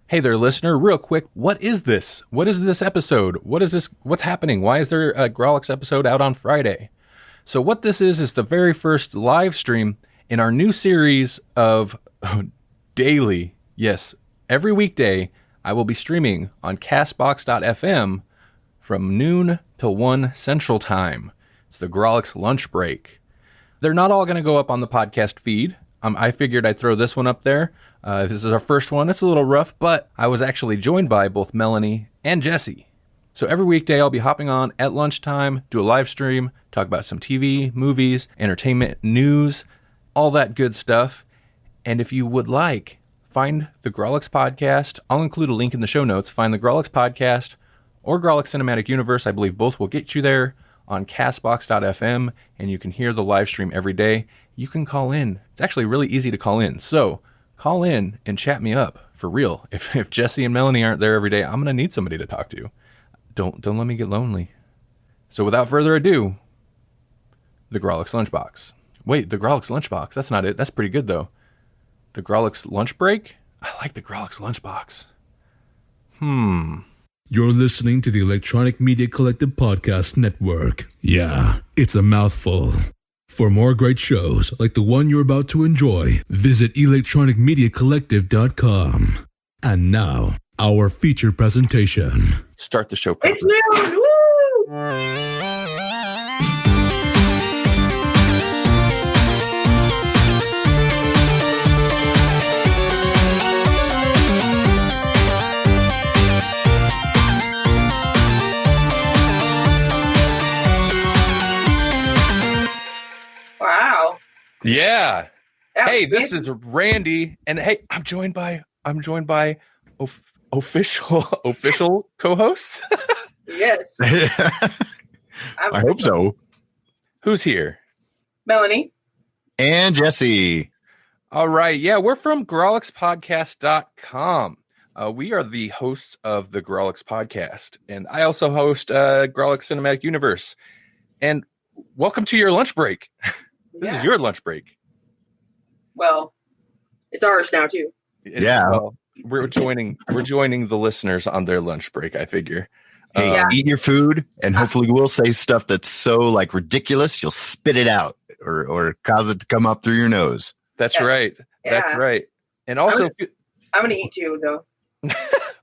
Hey there, listener. Real quick, what is this? What is this episode? What is this? What's happening? Why is there a Grawlix episode out on Friday? So what this is the very first live stream in our new series of daily, yes, every weekday, I will be streaming on Castbox.fm from noon till 1 Central Time. It's the Grawlix Lunch Break. They're not all going to go up on the podcast feed. I figured I'd throw this one up there. This is our first one. It's a little rough, but I was actually joined by both Melanie and Jesse. So every weekday I'll be hopping on at lunchtime, do a live stream, talk about some TV, movies, entertainment, news, all that good stuff. And if you would like, find the Grawlix Podcast. I'll include a link in the show notes. Find the Grawlix Podcast or Grawlix Cinematic Universe. I believe both will get you there on Castbox.fm, and you can hear the live stream every day. You can call in. It's actually really easy to call in. So call in and chat me up for real. If Jesse and Melanie aren't there every day, I'm going to need somebody to talk to. Don't let me get lonely. So without further ado, the Grawlix Lunch Box. Wait, the Grawlix Lunch Box. That's not it. That's pretty good, though. The Grawlix Lunch Break? I like the Grawlix Lunch Box. You're listening to the Electronic Media Collective Podcast Network. Yeah, it's a mouthful. For more great shows like the one you're about to enjoy, visit electronicmediacollective.com. And now, our feature presentation. Start the show properly. It's noon! Woo! Wow. Yeah. Hey, this Fancy. is Randy, and hey, I'm joined by official co-hosts. Yes. I hope so. Who's here? Melanie. And Jesse. All right. Yeah, we're from GrawlixPodcast.com. We are the hosts of the Grawlix Podcast, and I also host Grawlix Cinematic Universe. And welcome to your lunch break. This is your lunch break. Well, it's ours now too. Yeah. Well, we're joining the listeners on their lunch break, I figure. Hey, eat your food, and hopefully we'll say stuff that's so like ridiculous you'll spit it out or cause it to come up through your nose. That's right. Yeah. That's right. And also, I'm gonna eat too, though. of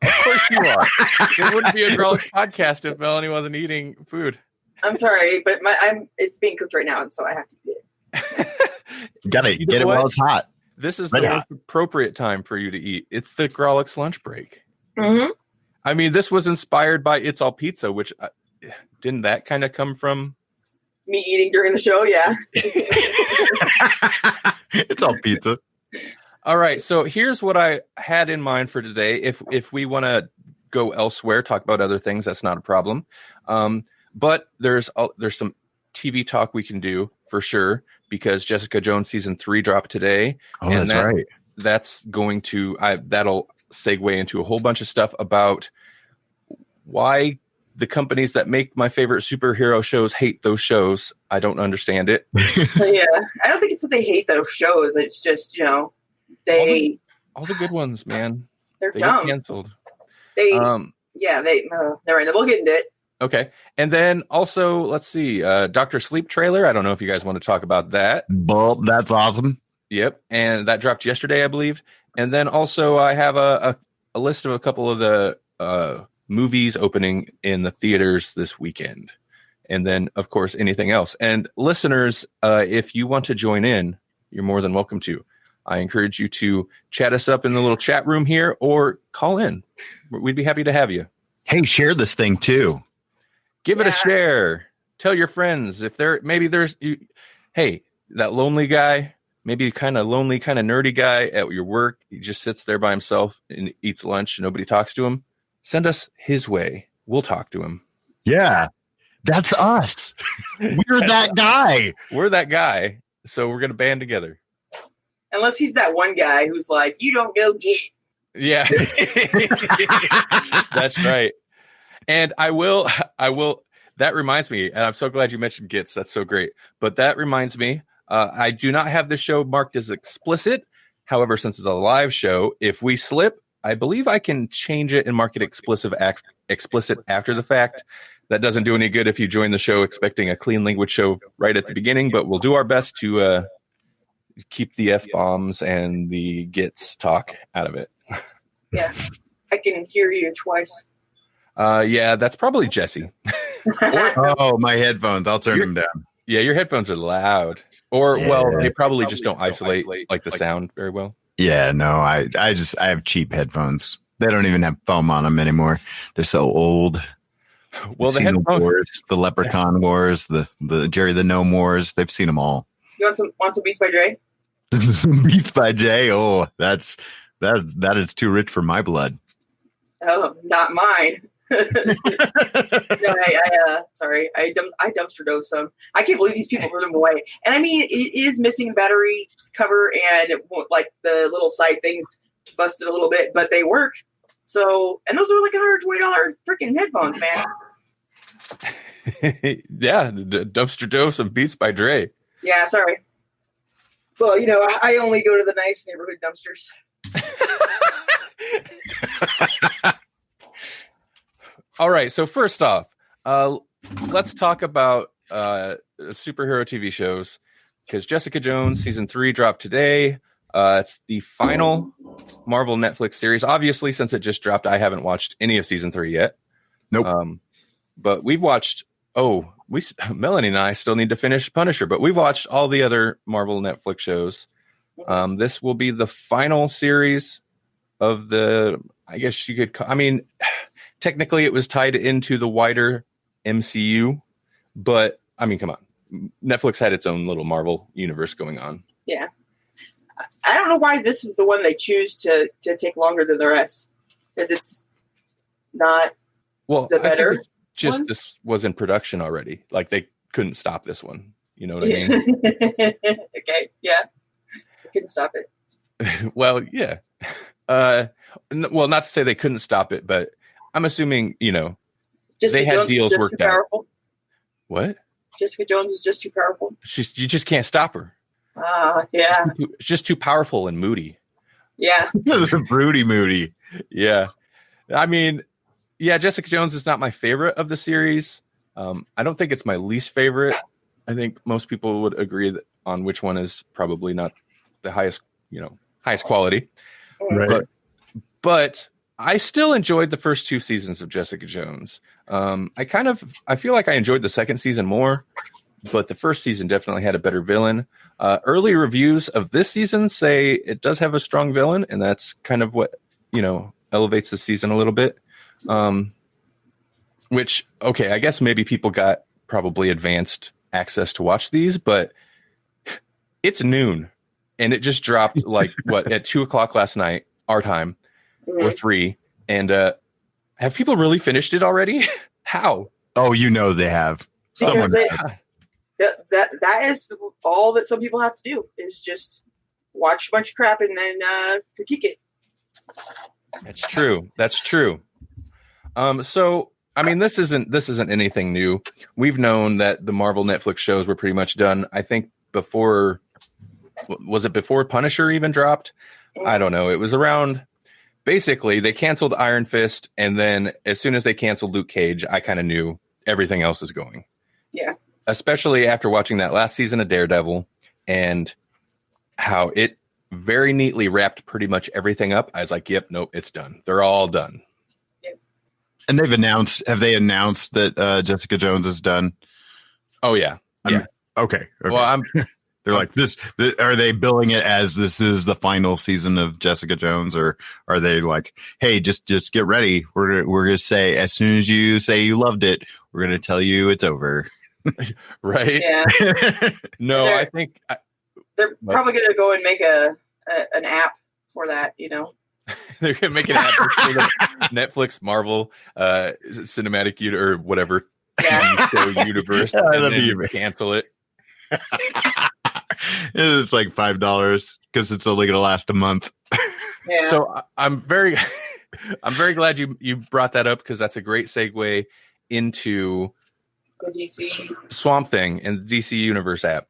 course you are. It wouldn't be a Grawlix podcast if Melanie wasn't eating food. I'm sorry, but it's being cooked right now, so I have to eat it. You gotta get it while it's hot. This is Red the hot. most appropriate time for you to eat. It's the Grawlix lunch break. Mm-hmm. I mean, this was inspired by It's All Pizza, which didn't that kind of come from Me eating during the show, yeah. It's all pizza. All right, so here's what I had in mind for today. If we want to go elsewhere, talk about other things, that's not a problem. But there's some TV talk we can do for sure, because Jessica Jones season 3 dropped today. Oh, that's right. That's going to that'll segue into a whole bunch of stuff about why the companies that make my favorite superhero shows hate those shows. I don't understand it. Yeah, I don't think it's that they hate those shows. It's just, they all the good ones, man. they're They dumb. get canceled. Never mind. We'll get into it. Okay. And then also, let's see, Dr. Sleep trailer. I don't know if you guys want to talk about that. Well, that's awesome. Yep. And that dropped yesterday, I believe. And then also I have a list of a couple of the movies opening in the theaters this weekend. And then, of course, anything else. And listeners, if you want to join in, you're more than welcome to. I encourage you to chat us up in the little chat room here or call in. We'd be happy to have you. Hey, share this thing too. Give it a share. Tell your friends if hey, that lonely guy, maybe kind of lonely, kind of nerdy guy at your work. He just sits there by himself and eats lunch. Nobody talks to him. Send us his way. We'll talk to him. Yeah, that's us. We're that guy. We're that guy. So we're going to band together. Unless he's that one guy who's like, you don't know get. Yeah. That's right. And I will, that reminds me, and I'm so glad you mentioned Gits. That's so great. But that reminds me, I do not have this show marked as explicit. However, since it's a live show, if we slip, I believe I can change it and mark it explicit after the fact. That doesn't do any good if you join the show expecting a clean language show right at the beginning, but we'll do our best to keep the F-bombs and the gits talk out of it. Yeah, I can hear you twice. Yeah, that's probably Jesse. Oh, my headphones. I'll turn them down. Yeah, your headphones are loud. Or, well, they probably just don't isolate like the sound very well. Yeah, no, I have cheap headphones. They don't even have foam on them anymore. They're so old. Well, the headphones, wars, the Leprechaun Wars, the Jerry the Gnome Wars. They've seen them all. You want some Beats by Dre? Beats by Jay. Oh, that is too rich for my blood. Oh, not mine. No, I dumpster dove some. I can't believe these people threw them away. And I mean, it is missing a battery cover, and like the little side things busted a little bit, but they work. So, and those are like $120 freaking headphones, man. Yeah, dumpster dove some Beats by Dre. Yeah, sorry. Well, I only go to the nice neighborhood dumpsters. All right, so first off, let's talk about superhero TV shows, because Jessica Jones season 3 dropped today. It's the final Marvel Netflix series. Obviously, since it just dropped, I haven't watched any of season 3 yet. Nope. But we've watched. Melanie and I still need to finish Punisher, but we've watched all the other Marvel Netflix shows. This will be the final series of the. I guess you could. Technically, it was tied into the wider MCU, but I mean, come on. Netflix had its own little Marvel universe going on. Yeah. I don't know why this is the one they choose to take longer than the rest, because it's not the better. Just this was in production already. Like, they couldn't stop this one. You know what I mean? Okay, yeah. I couldn't stop it. Well, yeah. Well, not to say they couldn't stop it, but I'm assuming, Jessica they had Jones deals worked out. Powerful. What? Jessica Jones is just too powerful. You just can't stop her. Yeah. It's just too powerful and moody. Yeah. Broody moody. Yeah. I mean, yeah, Jessica Jones is not my favorite of the series. I don't think it's my least favorite. I think most people would agree on which one is probably not the highest quality. Right. But I still enjoyed the first 2 seasons of Jessica Jones. I feel like I enjoyed the second season more, but the first season definitely had a better villain. Early reviews of this season say it does have a strong villain, and that's kind of what, elevates the season a little bit. Which, okay, I guess maybe people got probably advanced access to watch these, but it's noon, and it just dropped at 2:00 last night, our time, or 3. And have people really finished it already? How? Oh, they have. Because that is all that some people have to do, is just watch a bunch of crap and then critique it. That's true. So, I mean, this isn't anything new. We've known that the Marvel Netflix shows were pretty much done. I think before Punisher even dropped? I don't know. It was around. Basically, they canceled Iron Fist, and then as soon as they canceled Luke Cage, I kind of knew everything else is going. Yeah. Especially after watching that last season of Daredevil and how it very neatly wrapped pretty much everything up. I was like, yep, nope, it's done. They're all done. Yep. And have they announced that Jessica Jones is done? Oh, yeah. Yeah. Okay. Well, they're like this. Are they billing it as this is the final season of Jessica Jones, or are they like, hey, just get ready. We're gonna say as soon as you say you loved it, we're gonna tell you it's over. Right? Yeah. No, I think they're probably gonna go and make an app for that. They're gonna make an app for the Netflix Marvel cinematic or whatever universe, and then cancel it. It's like $5 because it's only going to last a month. Yeah. So I'm very glad you brought that up, because that's a great segue into the DC Swamp Thing and the DC Universe app.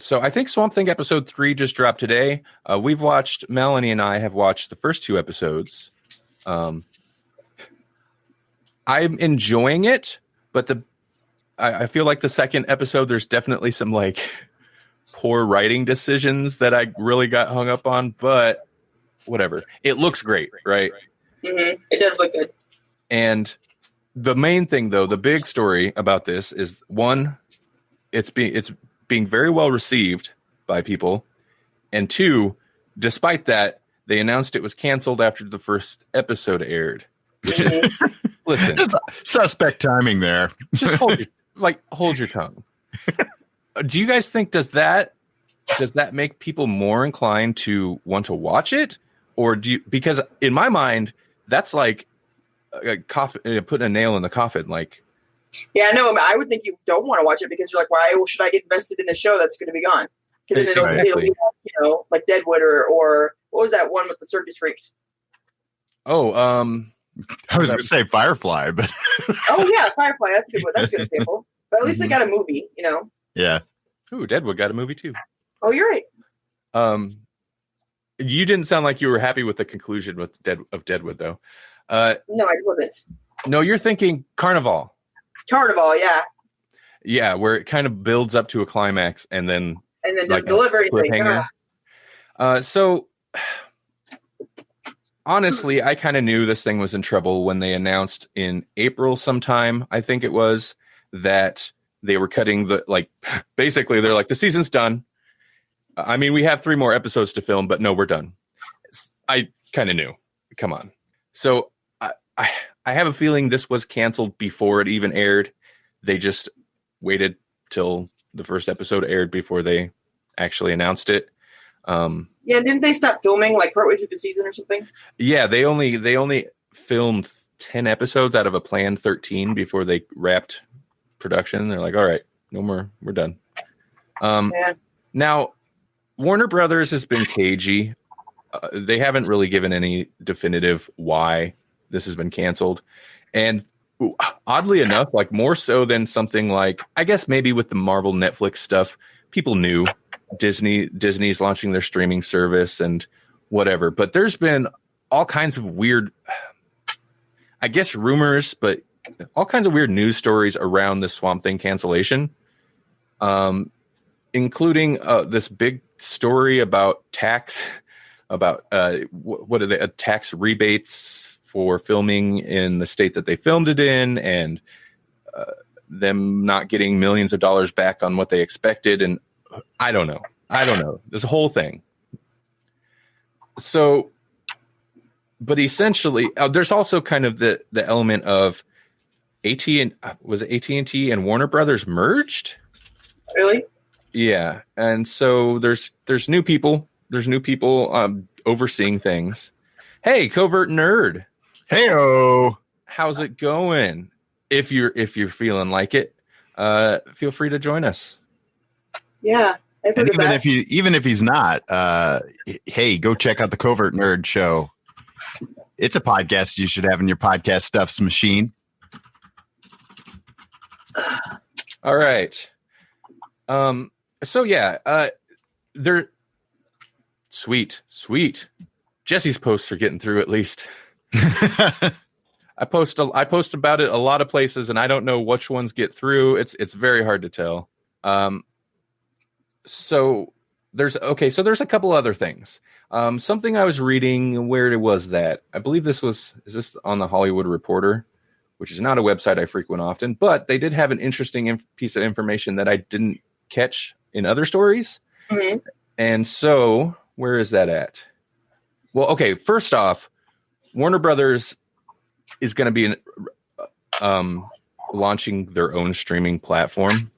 So I think Swamp Thing episode 3 just dropped today. Melanie and I have watched the first 2 episodes. I'm enjoying it, but I feel like the second episode, there's definitely some like poor writing decisions that I really got hung up on, but whatever. It looks great, right? Mm-hmm. It does look good. And the main thing, though, the big story about this is, one, it's being very well received by people, and 2, despite that, they announced it was canceled after the first episode aired. Listen, it's suspect timing there. Just hold your tongue. Do you guys think does that make people more inclined to want to watch it, or because in my mind that's like a coffin, putting a nail in the coffin, like. Yeah, no, I would think you don't want to watch it because you're like, why should I get invested in the show that's going to be gone? Because then it'll be, like Deadwood or what was that one with the circus freaks? Oh, I was going to say Firefly, but oh yeah, Firefly. That's a good one. That's a good example. But at least they got a movie, Yeah. Ooh, Deadwood got a movie too. Oh, you're right. You didn't sound like you were happy with the conclusion of Deadwood, though. No, I wasn't. No, you're thinking Carnival. Carnival, yeah. Yeah, where it kind of builds up to a climax and then doesn't deliver anything. So honestly, I kind of knew this thing was in trouble when they announced in April sometime, I think it was, that they were cutting basically they're like, the season's done. I mean, we have 3 more episodes to film, but no, we're done. I kind of knew. Come on. So I have a feeling this was canceled before it even aired. They just waited till the first episode aired before they actually announced it. Yeah, didn't they stop filming like partway through the season or something? Yeah, they only filmed 10 episodes out of a planned 13 before they wrapped production. They're like, all right, no more, we're done. Now, Warner Brothers has been cagey. They haven't really given any definitive why this has been canceled. And oddly enough, like more so than something like, I guess maybe with the Marvel Netflix stuff, people knew Disney's launching their streaming service and whatever. But there's been all kinds of weird, I guess, rumors, but all kinds of weird news stories around the Swamp Thing cancellation, including this big story about tax rebates for filming in the state that they filmed it in, and them not getting millions of dollars back on what they expected. And I don't know. This whole thing. So, but essentially, there's also kind of the element of AT&T and Warner Brothers merged? Really? Yeah. And so there's new people. There's new people overseeing things. Hey, Covert Nerd. Heyo. How's it going? If you're feeling like it, feel free to join us. Yeah. And even if he's not, hey, go check out the Covert Nerd Show. It's a podcast you should have in your podcast stuffs machine. All right. So yeah, they're sweet. Jesse's posts are getting through at least. I post about it a lot of places, and I don't know which ones get through. It's very hard to tell. So there's a couple other things. Something I was reading, where was that? I believe is this on the Hollywood Reporter, which is not a website I frequent often, but they did have an interesting piece of information that I didn't catch in other stories. Mm-hmm. And so where is that at? Well, okay, first off, Warner Brothers is going to be launching their own streaming platform,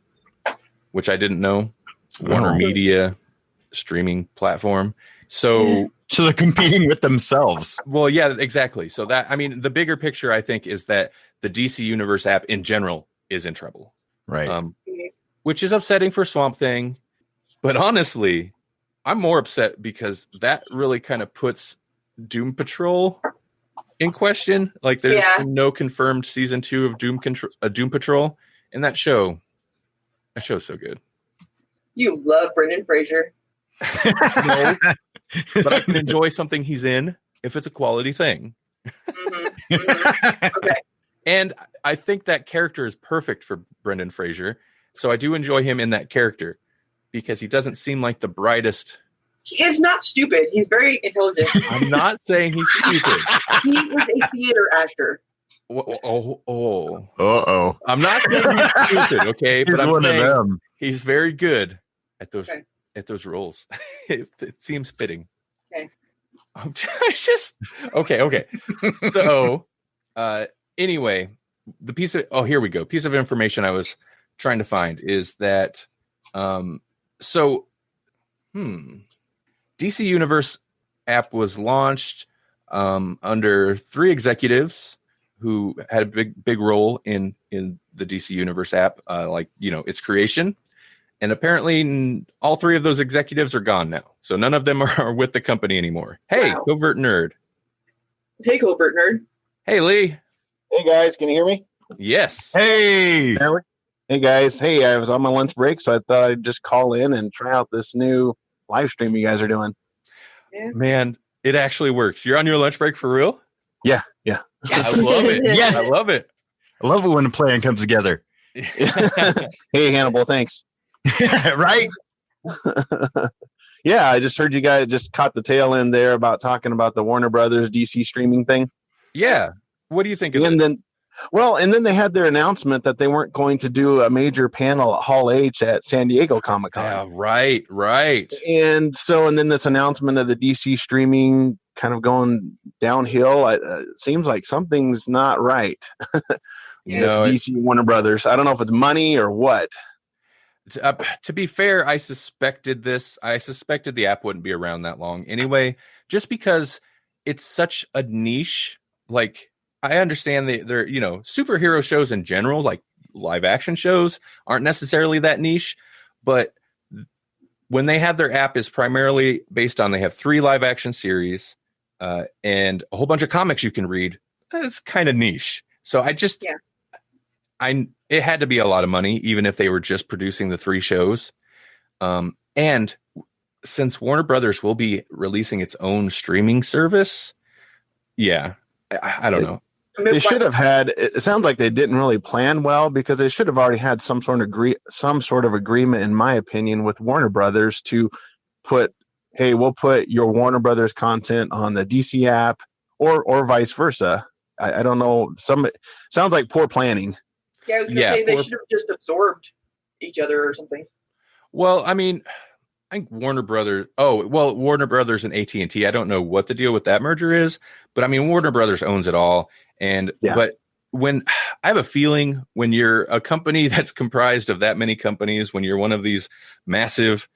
which I didn't know. Warner Media streaming platform. So they're competing with themselves. Well, yeah, exactly. So the bigger picture, I think, is that the DC Universe app in general is in trouble. Right. Which is upsetting for Swamp Thing. But honestly, I'm more upset because that really kind of puts Doom Patrol in question. Like, there's no confirmed season 2 of Doom Patrol, and that show's so good. You love Brendan Fraser. No, but I can enjoy something he's in if it's a quality thing. Okay. And I think that character is perfect for Brendan Fraser. So I do enjoy him in that character because he doesn't seem like the brightest. He is not stupid. He's very intelligent. I'm not saying he's stupid. He is a theater actor. Uh-oh. I'm not saying he's stupid, okay? He's But I'm one of saying them. he's very good at those Okay. roles. It seems fitting. Okay. I'm just okay. So, anyway, the piece of piece of information I was trying to find is that DC Universe app was launched under 3 executives who had a big role in the DC Universe app, its creation. And apparently all 3 of those executives are gone now. So none of them are with the company anymore. Hey, Wow. Covert Nerd. Hey, Covert Nerd. Hey, Lee. Hey guys, can you hear me? Yes. Hey. Hey guys, hey, I was on my lunch break, so I thought I'd just call in and try out this new live stream you guys are doing. Yeah. Man, it actually works. You're on your lunch break for real? Yeah. I love it. Yes. I love it. I love it when a plan comes together. Hey Hannibal, thanks. Right? Yeah, I just heard you guys just caught the tail end there about talking about the Warner Brothers DC streaming thing. Yeah. What do you think of And it? then they had their announcement that they weren't going to do a major panel at Hall H at San Diego Comic-Con. Yeah, right. And then this announcement of the DC streaming kind of going downhill. It seems like something's not right. No, DC Warner Brothers. I don't know if it's money or what. to be fair, I suspected this. I suspected the app wouldn't be around that long anyway, just because it's such a niche. Like, I understand they're superhero shows in general, like live action shows, aren't necessarily that niche, but when they have their app is primarily based on, they have 3 live action series and a whole bunch of comics you can read. It's kind of niche. So it had to be a lot of money, even if they were just producing the 3 shows. And since Warner Brothers will be releasing its own streaming service, I don't know. They should have had. It sounds like they didn't really plan well, because they should have already had some sort of agreement, in my opinion, with Warner Brothers to put, hey, we'll put your Warner Brothers content on the DC app, or vice versa. I don't know. Sounds like poor planning. Yeah, I was going to say they should have just absorbed each other or something. Well, I mean, I think Warner Brothers and AT&T, I don't know what the deal with that merger is, but I mean, Warner Brothers owns it all. But when I have a feeling when you're a company that's comprised of that many companies, when you're one of these massive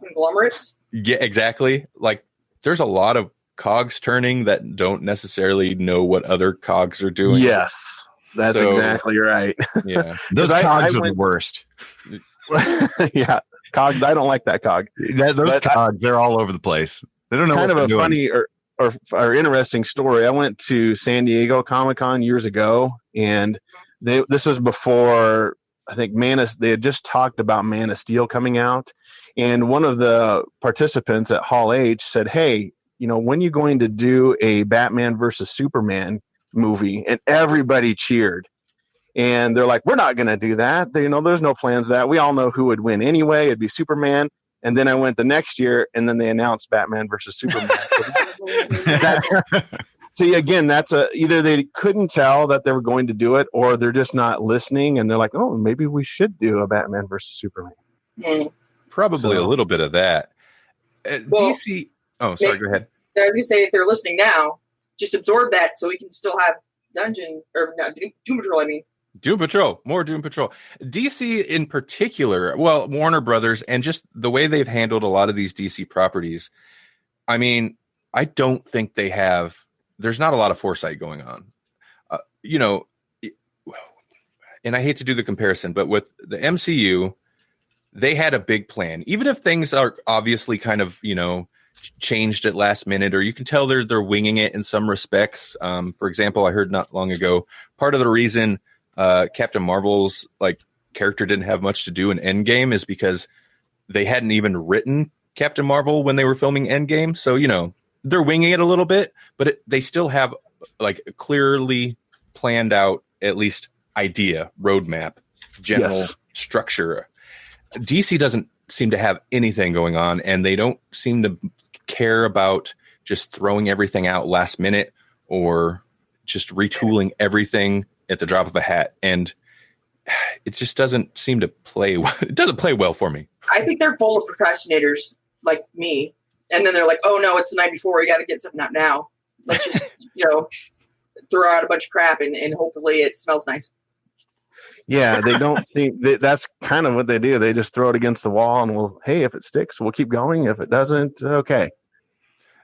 conglomerates. Yeah, exactly. Like, there's a lot of cogs turning that don't necessarily know what other cogs are doing. Yes, that's exactly right. Yeah. Those cogs are the worst. Yeah. Cogs. I don't like that cog. Those cogs, they're all over the place. They don't know kind what of they're a doing. funny or interesting story. I went to San Diego Comic-Con years ago, and this was before, I think, they had just talked about Man of Steel coming out, and one of the participants at Hall H said, hey, when are you going to do a Batman versus Superman movie? And everybody cheered. And they're like, we're not going to do that. There's no plans of that. We all know who would win anyway. It'd be Superman. And then I went the next year, and then they announced Batman versus Superman. See, again, that's either they couldn't tell that they were going to do it, or they're just not listening, and they're like, oh, maybe we should do a Batman versus Superman. Probably a little bit of that. DC. Oh, sorry. Go ahead. I was going to say, if they're listening now, just absorb that so we can still have Doom Patrol. Doom Patrol, more Doom Patrol. DC in particular, well, Warner Brothers, and just the way they've handled a lot of these DC properties. I mean, I don't think there's not a lot of foresight going on. And I hate to do the comparison, but with the MCU, they had a big plan. Even if things are obviously kind of, changed at last minute, or you can tell they're winging it in some respects. For example, I heard not long ago, part of the reason Captain Marvel's character didn't have much to do in Endgame is because they hadn't even written Captain Marvel when they were filming Endgame. So, you know, they're winging it a little bit, but they still have like a clearly planned out, at least idea, roadmap, general structure. DC doesn't seem to have anything going on, and they don't seem to care about just throwing everything out last minute or just retooling everything at the drop of a hat. And it just doesn't seem to play. It doesn't play well for me. I think they're full of procrastinators like me. And then they're like, oh no, it's the night before. We got to get something out now. Let's just, throw out a bunch of crap and hopefully it smells nice. Yeah, they don't seem. That's kind of what they do. They just throw it against the wall, and hey, if it sticks, we'll keep going. If it doesn't, okay.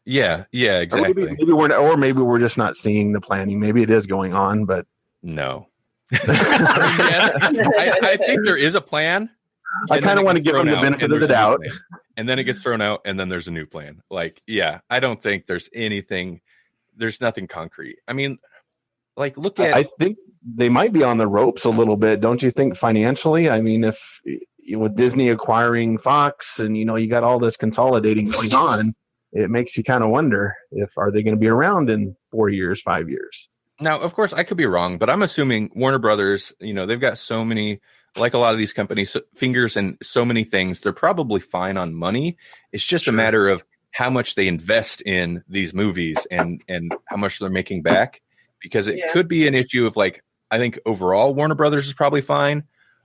Yeah, exactly. Maybe we're just not seeing the planning. Maybe it is going on, but no. I think there is a plan. I kind of want to give them the benefit of the doubt. And then it gets thrown out, and then there's a new plan. Like, yeah, I don't think there's anything. There's nothing concrete. I mean, like, look at. I think they might be on the ropes a little bit, don't you think, financially? I mean, if with Disney acquiring Fox, and you got all this consolidating going on, it makes you kind of wonder are they going to be around in 4 years, 5 years? Now, of course, I could be wrong, but I'm assuming Warner Brothers, they've got so many, like a lot of these companies, fingers in so many things. They're probably fine on money. It's just a matter of how much they invest in these movies and how much they're making back, because it could be an issue of, like, I think overall Warner Brothers is probably fine,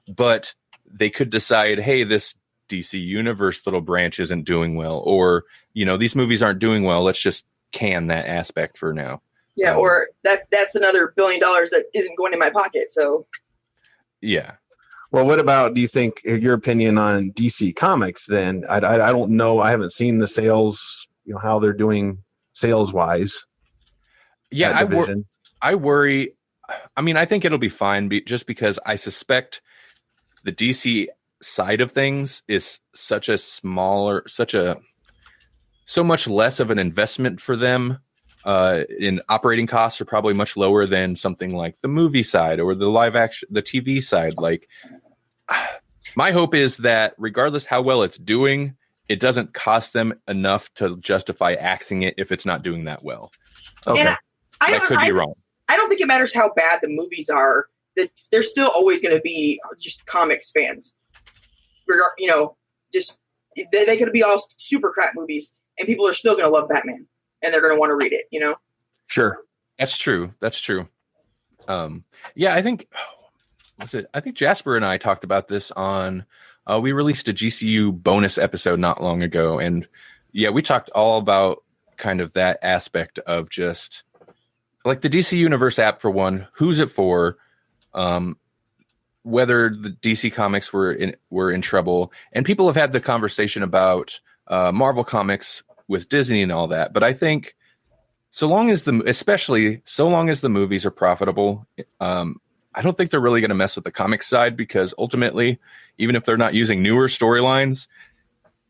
but they could decide, hey, this DC Universe little branch isn't doing well, or, these movies aren't doing well. Let's just can that aspect for now. Yeah, or that's another $1 billion that isn't going in my pocket. So, yeah. Well, what about, do you think, your opinion on DC Comics then? I don't know. I haven't seen the sales, how they're doing sales wise. Yeah, I worry. I mean, I think it'll be fine just because I suspect the DC side of things is so much less of an investment for them. In operating costs are probably much lower than something like the movie side or the live action, the TV side. Like, my hope is that regardless how well it's doing, it doesn't cost them enough to justify axing it if it's not doing that well. Okay. And I could be wrong. I don't think it matters how bad the movies are. There's still always going to be just comics fans. They could be all super crap movies, and people are still going to love Batman. And they're going to want to read it, Sure. That's true. Yeah, I think Jasper and I talked about this on, we released a GCU bonus episode not long ago. And yeah, we talked all about kind of that aspect of just like the DC Universe app, for one, who's it for, whether the DC Comics were in trouble. And people have had the conversation about Marvel Comics with Disney and all that. But I think so long as the movies are profitable, I don't think they're really going to mess with the comic side, because ultimately, even if they're not using newer storylines,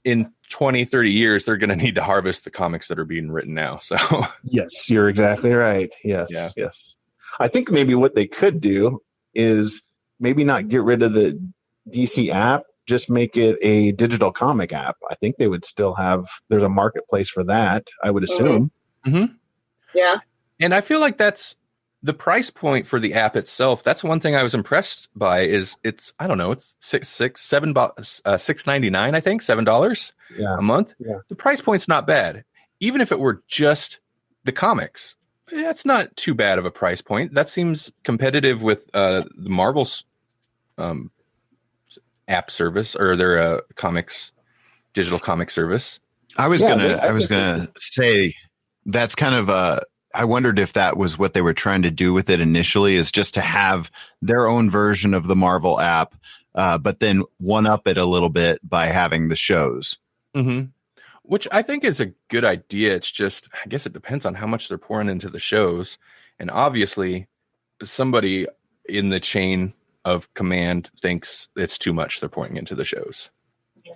in 20, 30 years, they're going to need to harvest the comics that are being written now. So yes, you're exactly right. Yes. Yeah. Yes. I think maybe what they could do is maybe not get rid of the DC app, just make it a digital comic app. I think they would still there's a marketplace for that, I would assume. Mm-hmm. Yeah. And I feel like that's the price point for the app itself. That's one thing I was impressed by is it's $6.99, I think, $7 a month. Yeah. The price point's not bad. Even if it were just the comics, that's not too bad of a price point. That seems competitive with the Marvel's app service, or their digital comic service. I was gonna say that's kind of I wondered if that was what they were trying to do with it initially, is just to have their own version of the Marvel app, but then one up it a little bit by having the shows. Mm-hmm. Which I think is a good idea. It's just, I guess it depends on how much they're pouring into the shows, and obviously somebody in the chain of command thinks it's too much they're pouring into the shows.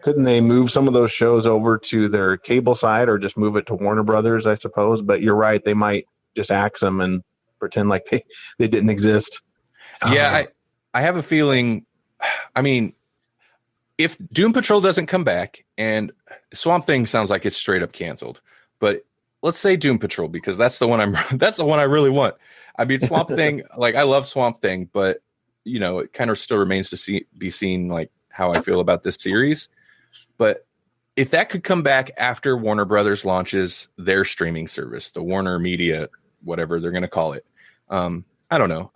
Couldn't they move some of those shows over to their cable side, or just move it to Warner Brothers, I suppose? But you're right, they might just axe them and pretend like they didn't exist. Yeah, I have a feeling, I mean, if Doom Patrol doesn't come back, and Swamp Thing sounds like it's straight up canceled, but let's say Doom Patrol, because that's the one that's the one I really want. I mean, Swamp Thing, like, I love Swamp Thing, but you know, it kind of still remains to be seen, like, how I feel about this series. But if that could come back after Warner Brothers launches their streaming service, the Warner Media, whatever they're going to call it, I don't know.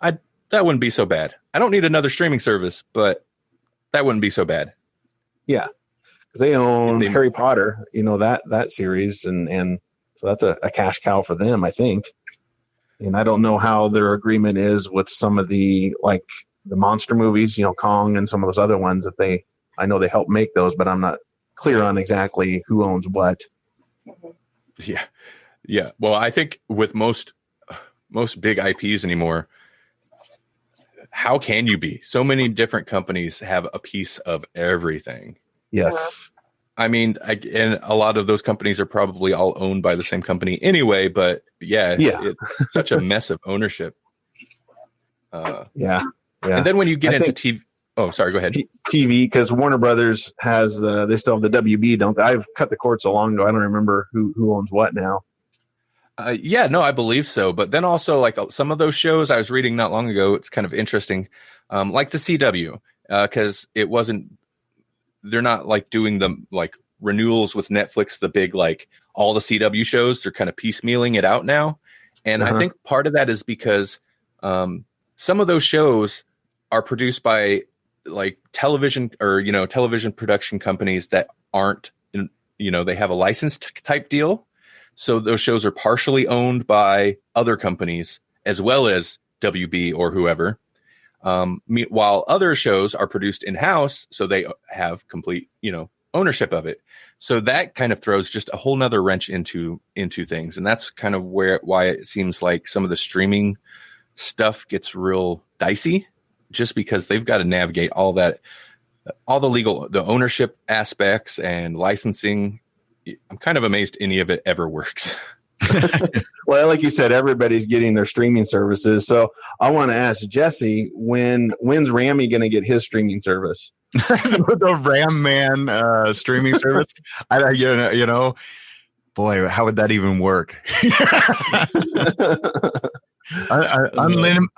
That wouldn't be so bad. I don't need another streaming service, but that wouldn't be so bad. Yeah, because they own Harry Potter, you know, that series, and so that's a cash cow for them, I think. And I don't know how their agreement is with some of the, like, the monster movies, you know, Kong and some of those other ones that I know they help make those, but I'm not clear on exactly who owns what. Yeah. Well, I think with most big IPs anymore, how can you be? So many different companies have a piece of everything. Yes. I mean, and a lot of those companies are probably all owned by the same company anyway, but it's such a mess of ownership. Yeah. And then when you get into TV, oh, sorry, go ahead. TV, because Warner Brothers has they still have the WB, don't they? I've cut the cord so long ago, I don't remember who owns what now. I believe so. But then also, like, some of those shows I was reading not long ago, it's kind of interesting, like the CW, because they're not like doing the like renewals with Netflix, the big, like, all the CW shows. They're kind of piecemealing it out now. And I think part of that is because some of those shows are produced by, like, television or, you know, television production companies that aren't, you know, they have a licensed type deal. So those shows are partially owned by other companies as well as WB or whoever. While other shows are produced in-house, so they have complete, you know, ownership of it. So that kind of throws just a whole nother wrench into things. And that's kind of why it seems like some of the streaming stuff gets real dicey, just because they've got to navigate all the ownership aspects and licensing. I'm kind of amazed any of it ever works. Well, like you said, everybody's getting their streaming services. So I want to ask Jesse, when's Rammy going to get his streaming service? The Ram Man streaming service. You know, boy, how would that even work?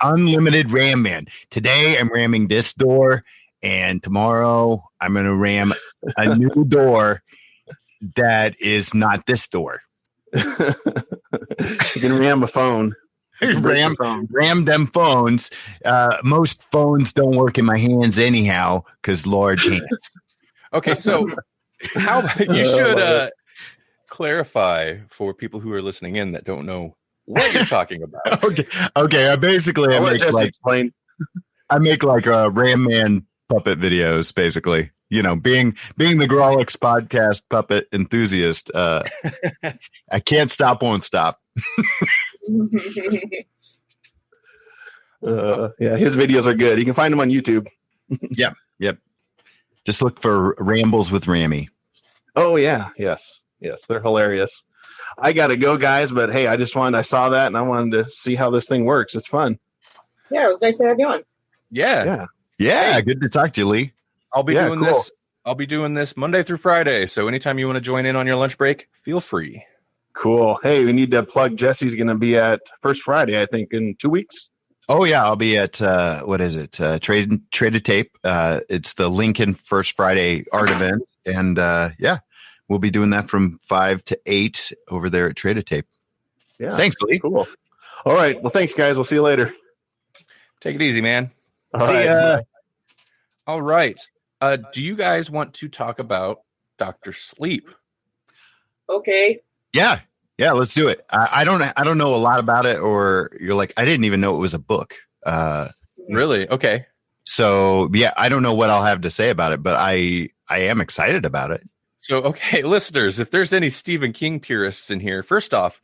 Unlimited Ram Man. Today I'm ramming this door, and tomorrow I'm going to ram a new door that is not this door. You can ram a phone. Ram them phones. Most phones don't work in my hands anyhow because large hands. Okay, so how you should clarify for people who are listening in that don't know what you're talking about. Okay. I make like Ram Man puppet videos, basically. You know, being the Grawlix podcast puppet enthusiast, I can't stop, won't stop. Yeah, his videos are good. You can find them on YouTube. Yep. Just look for Rambles with Rammy. Oh yeah, yes, they're hilarious. I gotta go, guys, but hey, I saw that and I wanted to see how this thing works. It's fun. Yeah, it was nice to have you on. Yeah. Hey. Good to talk to you, Lee. I'll be doing this Monday through Friday. So anytime you want to join in on your lunch break, feel free. Cool. Hey, we need to plug Jesse's going to be at First Friday, I think, in 2 weeks. Oh yeah, I'll be at what is it? Trade a Tape. It's the Lincoln First Friday art event, and we'll be doing that from 5 to 8 over there at Trade a Tape. Yeah. Thanks, Lee. Cool. All right. Well, thanks, guys. We'll see you later. Take it easy, man. See ya. All right. Do you guys want to talk about Dr. Sleep? Okay. Yeah, let's do it. I don't know a lot about it, or you're like, I didn't even know it was a book. Really? Okay. So yeah, I don't know what I'll have to say about it, but I am excited about it. So, okay, listeners, if there's any Stephen King purists in here, first off,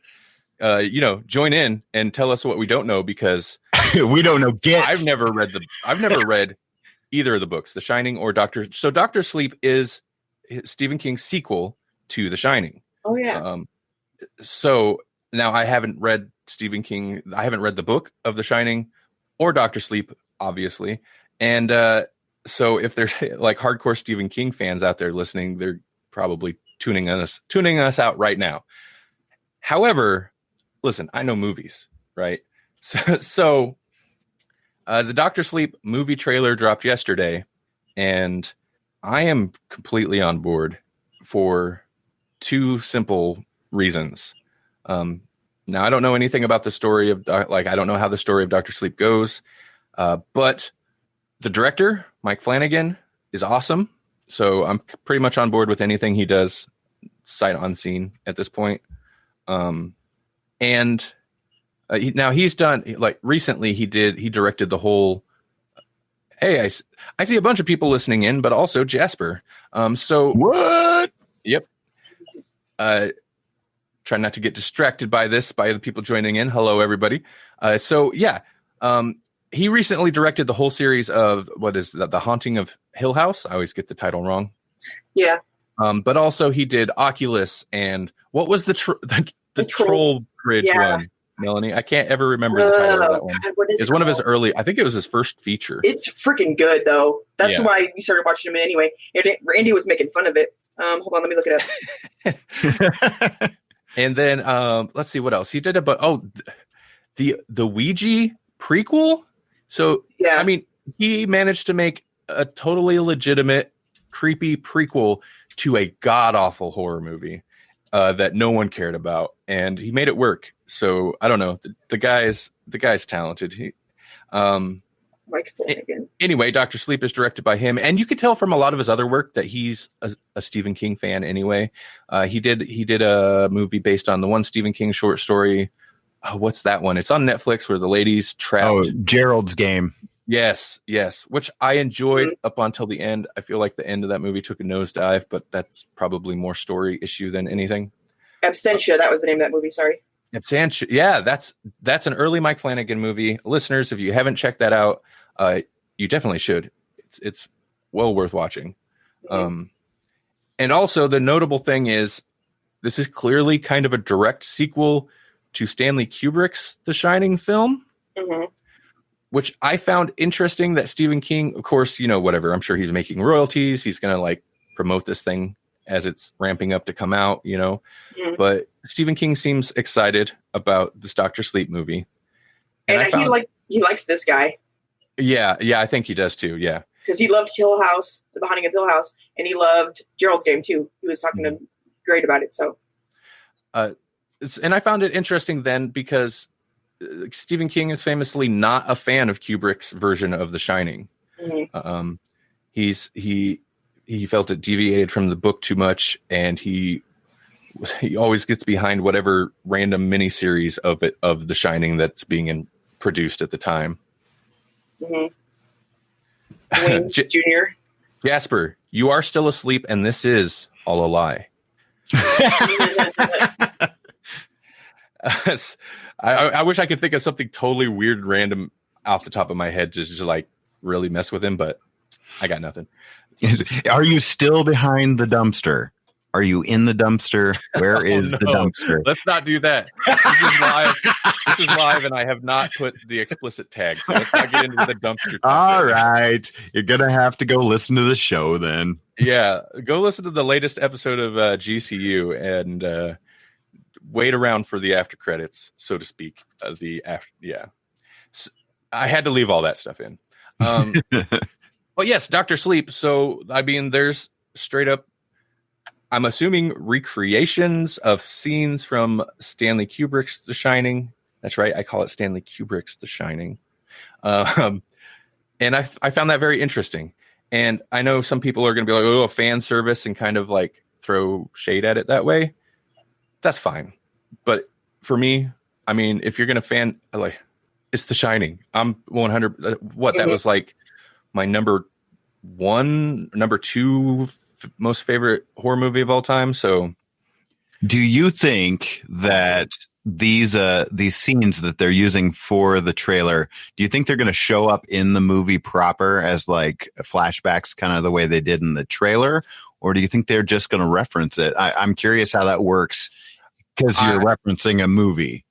join in and tell us what we don't know, because we don't know. I've never read either of the books, The Shining or Dr. So Dr. Sleep is Stephen King's sequel to The Shining. Oh yeah. So now I haven't read Stephen King. I haven't read the book of The Shining or Dr. Sleep, obviously. And So if there's like hardcore Stephen King fans out there listening, they're probably tuning us out right now. However, listen, I know movies, right? So the Dr. Sleep movie trailer dropped yesterday, and I am completely on board for two simple reasons. Now, I don't know anything about the story of, I don't know how the story of Dr. Sleep goes, but the director, Mike Flanagan, is awesome. So I'm pretty much on board with anything he does sight unseen at this point. Now he's done, like, recently he directed the whole, hey, I see a bunch of people listening in, but also Jasper. So What? Yep. Try not to get distracted by the people joining in. Hello, everybody. He recently directed the whole series of, what is that, The Haunting of Hill House? I always get the title wrong. Yeah. But also he did Oculus, and what was the Troll Bridge one, Melanie? I can't ever remember the title of that one. God, what is It's it one of his called? early, I think it was his first feature. It's freaking good, though. That's Yeah. why we started watching him anyway. And Randy was making fun of it. Hold on, let me look it up. And then let's see what else he did. The Ouija prequel. So Yeah. I mean, he managed to make a totally legitimate, creepy prequel to a god awful horror movie that no one cared about, and he made it work. So I don't know. The guy's talented. Mike Flanagan. Anyway, Dr. Sleep is directed by him, and you could tell from a lot of his other work that he's a Stephen King fan anyway. He did a movie based on the one Stephen King short story. What's that one? It's on Netflix where the lady's trapped. Oh, Gerald's Game. Yes, which I enjoyed up until the end. I feel like the end of that movie took a nosedive, but that's probably more story issue than anything. Absentia, that was the name of that movie, sorry. Absentia, yeah, that's an early Mike Flanagan movie. Listeners, if you haven't checked that out, you definitely should. It's well worth watching. Mm-hmm. And also the notable thing is this is clearly kind of a direct sequel to Stanley Kubrick's The Shining film, which I found interesting that Stephen King, of course, whatever, I'm sure he's making royalties. He's going to like promote this thing as it's ramping up to come out, but Stephen King seems excited about this Dr. Sleep movie. And he likes this guy. Yeah, I think he does too. Yeah. Because he loved Hill House, The Haunting of Hill House, and he loved Gerald's Game too. He was talking to him great about it. So, and I found it interesting then because Stephen King is famously not a fan of Kubrick's version of The Shining. He felt it deviated from the book too much, and he always gets behind whatever random miniseries of The Shining that's being produced at the time. Wayne Jr. Jasper, you are still asleep, and this is all a lie. I wish I could think of something totally weird, random off the top of my head to just like really mess with him, but I got nothing. Are you still behind the dumpster? Are you in the dumpster? Where is the dumpster? Let's not do that. This is live, and I have not put the explicit tag. So let's not get into the dumpster. All right. You're going to have to go listen to the show then. Yeah. Go listen to the latest episode of GCU and wait around for the after credits, so to speak. So I had to leave all that stuff in. But yes, Dr. Sleep. So, I mean, there's straight up, I'm assuming, recreations of scenes from Stanley Kubrick's The Shining. That's right. I call it Stanley Kubrick's The Shining. And I found that very interesting. And I know some people are going to be like, oh, fan service, and kind of like throw shade at it that way. That's fine. But for me, I mean, if you're going to it's The Shining. I'm 100. That was like my number two most favorite horror movie of all time. So, do you think that these scenes that they're using for the trailer, do you think they're going to show up in the movie proper as like flashbacks, kind of the way they did in the trailer, or do you think they're just going to reference it? I'm curious how that works because you're referencing a movie.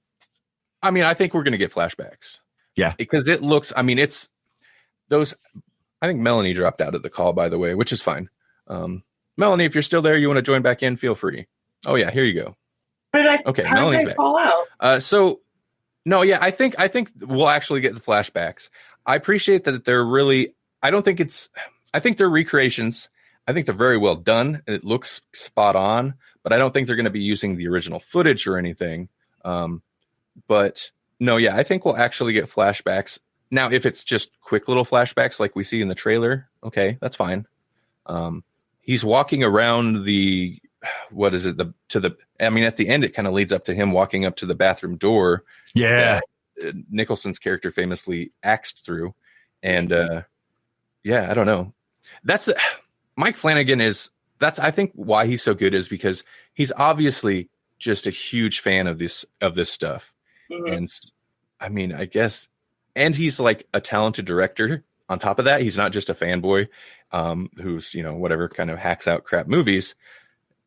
I mean, I think we're going to get flashbacks. Yeah, because it looks. I mean, it's those. I think Melanie dropped out of the call, by the way, which is fine. Melanie, if you're still there, you want to join back in, feel free. Oh yeah, here you go. Okay, Melanie's back. Call out? I think we'll actually get the flashbacks. I appreciate that they're really. I think they're recreations. I think they're very well done, and it looks spot on. But I don't think they're going to be using the original footage or anything. But no, yeah, I think we'll actually get flashbacks. Now, if it's just quick little flashbacks like we see in the trailer, okay, that's fine. He's walking around at the end, it kind of leads up to him walking up to the bathroom door. Yeah. Nicholson's character famously axed through. And I don't know. Mike Flanagan I think why he's so good is because he's obviously just a huge fan of this stuff. Mm-hmm. And I mean, I guess, and he's like a talented director on top of that. He's not just a fanboy who's, whatever, kind of hacks out crap movies.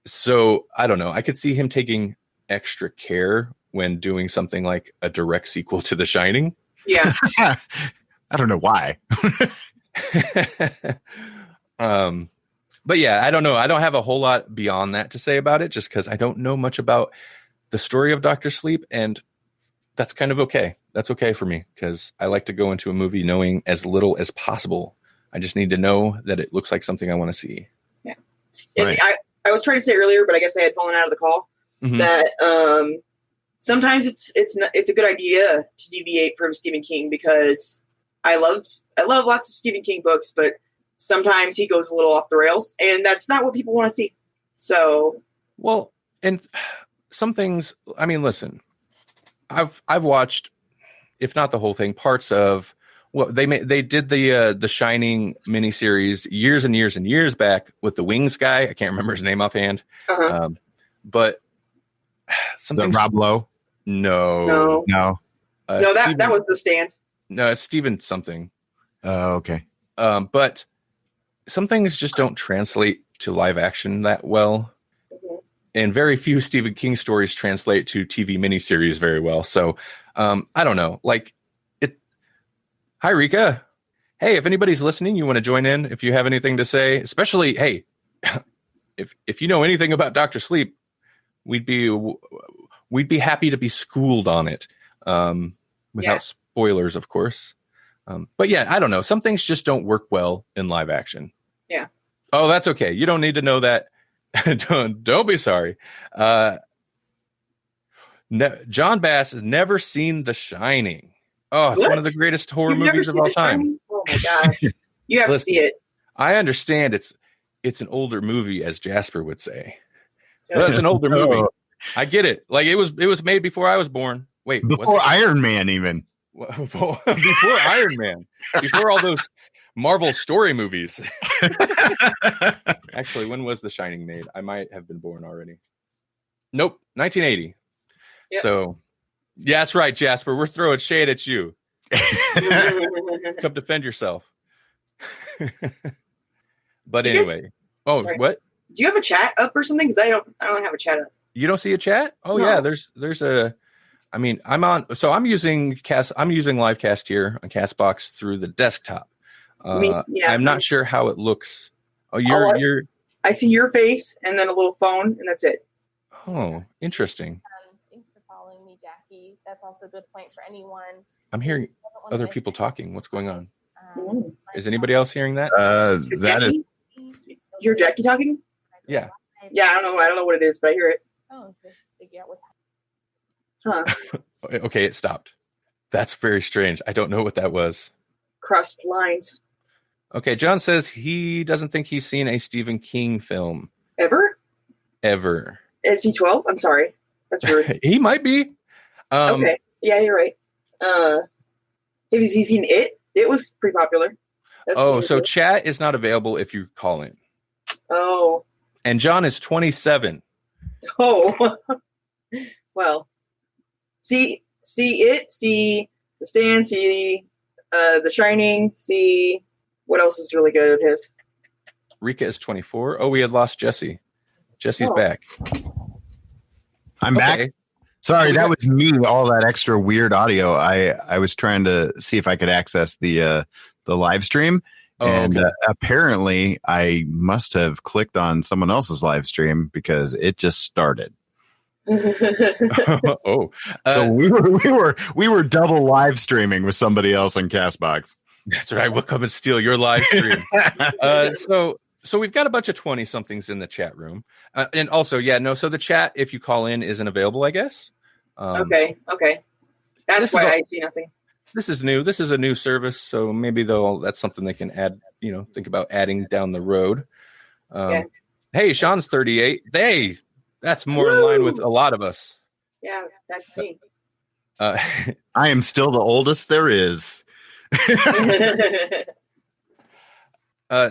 So I don't know. I could see him taking extra care when doing something like a direct sequel to The Shining. Yeah. I don't know why. But yeah, I don't know. I don't have a whole lot beyond that to say about it, just because I don't know much about the story of Dr. Sleep, and that's kind of okay. That's okay for me, because I like to go into a movie knowing as little as possible. I just need to know that it looks like something I want to see. Yeah. Right. I was trying to say earlier, but I guess I had fallen out of the call, that sometimes it's a good idea to deviate from Stephen King, because I love lots of Stephen King books, but sometimes he goes a little off the rails, and that's not what people want to see. So, well, and some things. I mean, listen, I've watched, if not the whole thing, parts of. Well, they did the Shining miniseries years and years and years back with the Wings guy. I can't remember his name offhand, but something. Rob Lowe? No. That was The Stand. No, it's Steven something. Oh, okay. But some things just don't translate to live action that well. Mm-hmm. And very few Stephen King stories translate to TV miniseries very well. So I don't know. Like it. Hi, Rika. Hey, if anybody's listening, you want to join in if you have anything to say, especially, hey, if you know anything about Dr. Sleep, we'd be happy to be schooled on it without spoilers, of course. But yeah, I don't know. Some things just don't work well in live action. Yeah. Oh, that's okay. You don't need to know that. Don't be sorry. John Bass has never seen The Shining. Oh, it's one of the greatest horror movies of all time. Oh my gosh. You have to see it. I understand it's an older movie, as Jasper would say. Well, it's an older movie. I get it. Like it was made before I was born. Wait, before Iron Man even. Before Iron Man. Before all those Marvel story movies. Actually, when was The Shining made? I might have been born already. Nope, 1980. Yep. So, yeah, that's right, Jasper. We're throwing shade at you. Come defend yourself. But anyway. What? Do you have a chat up or something? Because I don't have a chat up. You don't see a chat? Oh no. Yeah, there's a. I mean, I'm using Livecast here on Castbox through the desktop. I'm not sure how it looks. Oh, you're. I see your face and then a little phone, and that's it. Oh, interesting. Thanks for following me, Jackie. That's also a good point for anyone. I'm hearing other people talking. What's going on? Is anybody else hearing that? You're Jackie talking? Yeah. Yeah, I don't know what it is, but I hear it. Oh, just figure out what. Huh. Okay, it stopped. That's very strange. I don't know what that was. Crossed lines. Okay, John says he doesn't think he's seen a Stephen King film. Ever? Is he 12? I'm sorry. That's rude. He might be. Okay. Yeah, you're right. Has he seen it? It was pretty popular. So chat is not available if you call in. Oh. And John is 27. Oh. Well. See it, see The Stand, see The Shining, see what else is really good of his. Rika is 24. Oh, we had lost Jesse. Jesse's back. I'm back. Sorry, that was me. All that extra weird audio. I was trying to see if I could access the live stream, Oh, and okay. apparently I must have clicked on someone else's live stream because it just started. Oh, So we were double live streaming with somebody else on Castbox. that's right. We'll come and steal your live stream. So we've got a bunch of 20 somethings in the chat room. And also, so the chat, if you call in, isn't available, I guess. Okay. That's why I see nothing. This is new. This is a new service. So maybe that's something they can add, think about adding down the road. Hey, Sean's 38. That's more in line with a lot of us. Yeah, that's me. I am still the oldest there is.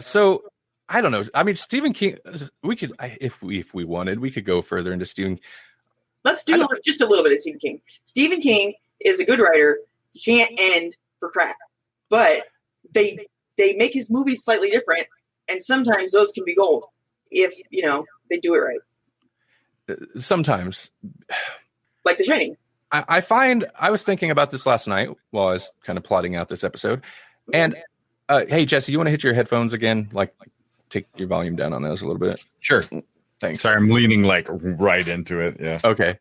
So I don't know. I mean, Stephen King. We could, if we wanted, we could go further into Stephen. Let's do just a little bit of Stephen King. Stephen King is a good writer. He can't end for crap, but they make his movies slightly different, and sometimes those can be gold if they do it right. Sometimes, like The Shining. I find I was thinking about this last night while I was kind of plotting out this episode, and hey, Jesse, you want to hit your headphones again? Like, take your volume down on those a little bit. Sure. Thanks. Sorry, I'm leaning right into it. Yeah. Okay.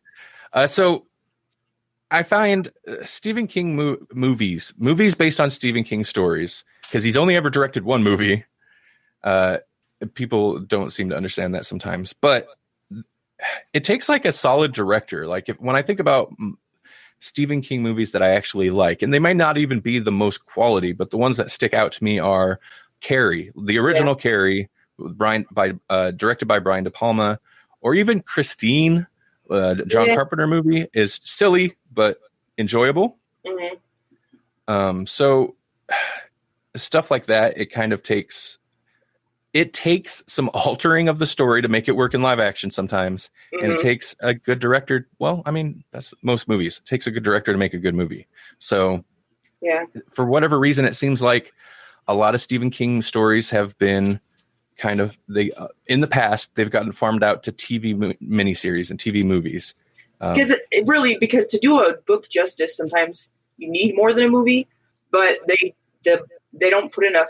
So I find Stephen King movies based on Stephen King stories, because he's only ever directed one movie. People don't seem to understand that sometimes, but it takes like a solid director. Like when I think about Stephen King movies that I actually like, and they might not even be the most quality, but the ones that stick out to me are Carrie, the original Carrie, directed by Brian De Palma, or even Christine, John Carpenter movie, is silly but enjoyable. Mm-hmm. So stuff like that, it kind of takes some altering of the story to make it work in live action sometimes. Mm-hmm. And it takes a good director. Well, I mean, that's most movies. It takes a good director to make a good movie. So for whatever reason, it seems like a lot of Stephen King stories have been kind of, in the past, they've gotten farmed out to TV miniseries and TV movies. Because to do a book justice, sometimes you need more than a movie, but they don't put enough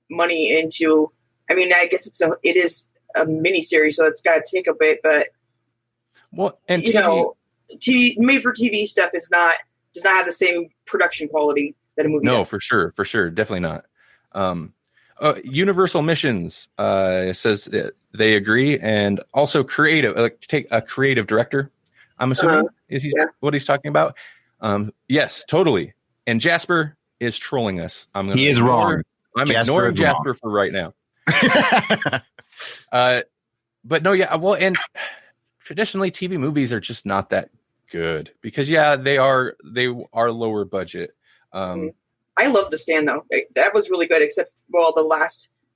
money into. I mean, I guess it is a mini series, so it's got to take a bit. But TV made for TV stuff does not have the same production quality that a movie. No, does. for sure, definitely not. Universal Missions says they agree, and also creative. Take a creative director. I'm assuming is what he's talking about. Yes, totally. And Jasper is trolling us. He is wrong. I'm ignoring Jasper for right now. But no, and traditionally TV movies are just not that good because they are lower budget. I love The Stand though. That was really good, except the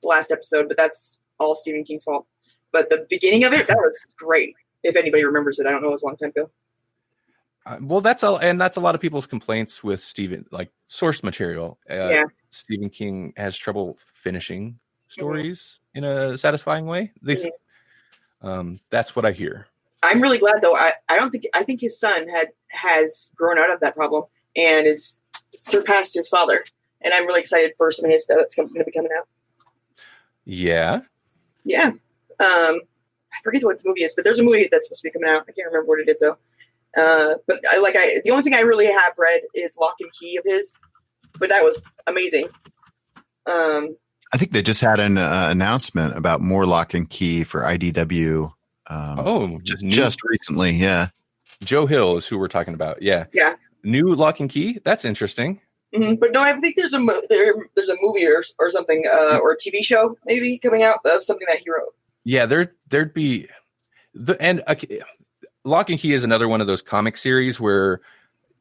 last episode, but that's all Stephen King's fault. But the beginning of it, that was great. If anybody remembers it, I don't know, it was a long time ago. That's a lot of people's complaints with Stephen, like source material. Stephen King has trouble finishing stories in a satisfying way. At least that's what I hear. I'm really glad though. I think his son has grown out of that problem and is surpassed his father. And I'm really excited for some of his stuff that's going to be coming out. Yeah. Yeah. I forget what the movie is, but there's a movie that's supposed to be coming out. I can't remember what it is though. But the only thing I really have read is Lock and Key of his, but that was amazing. I think they just had an announcement about more Lock and Key for IDW. Just recently. Yeah. Joe Hill is who we're talking about. Yeah. Yeah. New Lock and Key. That's interesting. Mm-hmm. But no, I think there's a movie or something, or a TV show maybe coming out of something that he wrote. Yeah, there'd be Lock and Key is another one of those comic series where